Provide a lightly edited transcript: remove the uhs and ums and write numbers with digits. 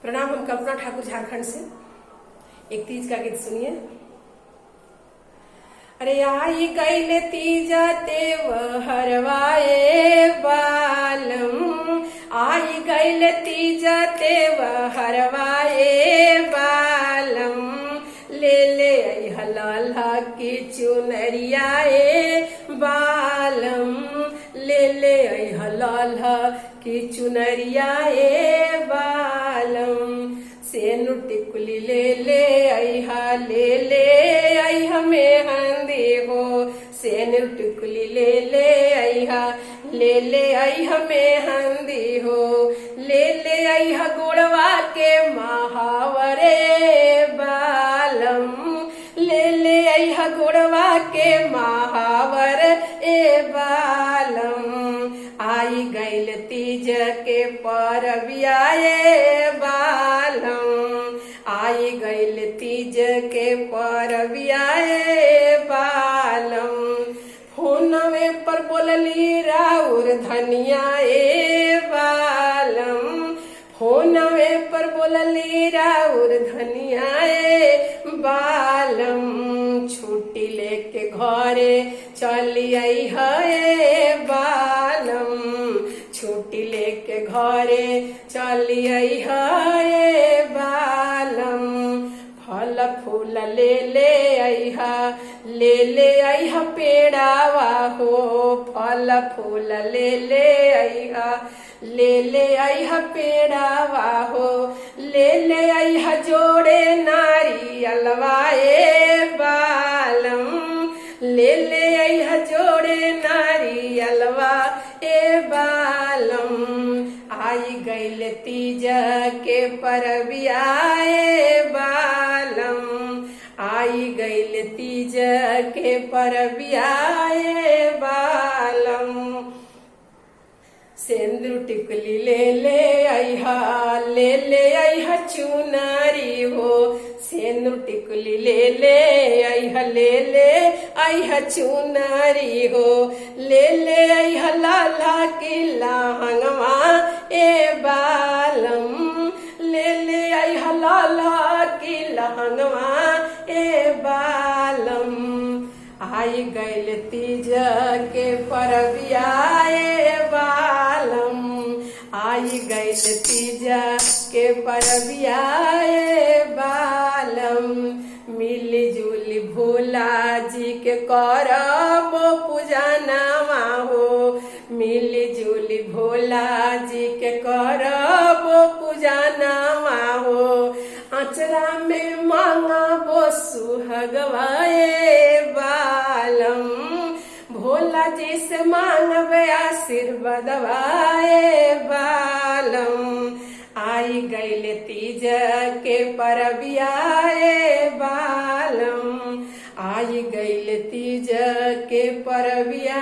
प्रणाम। हम कल्पना ठाकुर झारखंड से। एक तीज का गीत सुनिए। अरे आई गईले तीजा हरवाए बालम, आई गईले तीजा हरवाए बालम, ले ले आई हलाला की चुनरियाए बालम, ले ले आई हलाला की चुनरियाए बालम, सेनु टिकुली ले ले आई हमें हंदी हो, सेनु टिकुली ले ले आई हमें हंदी हो, ले आई गुड़वा के महावरे बालम, ले आई गुड़वा के महावर ए बालम, आई गैल तीज के परबियाए बालम, आई गैल तीज के परबियाए बालम, फोनवे पर बोलली राउर धनिया ए बालम, फोनवे पर बोलली राउर धनिया ए बालम, छुट्टी लेके घरे चली आई है बालम, छुट्टी लेके घरे चली आई है बालम, फल फूल ले आई पेड़ावा हो, फल फूल ले आई पेड़ावा हो, ले आई जोड़े नारियलवाए बालम, ले आई जोड़े नारियलवा ए बालम, आई गैल तीज के परबियाए बालम, आई गैल तीज के परबियाए बालम, सेंदूर टिकुली ले आई चुनारी हो, सेंदूर टिकुली ले आई चुनारी हो, ले आई लाला की लहंगवा ए बालम, ले आई लाला की लहंगवा ए बालम, आई गैल तीज के परबियाए बालम, आई गैल तीज के परबियाए बालम, मिली जुली भोला जी के करब पूजनवा हो, मिली जुली भोला जी के करब पूजनवा हो, अचरा में मांगबो सुहगवाए बालम, भोला जी से मांगबे आशीर्वादवाए बालम, आई गैल तीज के परबियाए बालम, आई गैल तीज के परबिया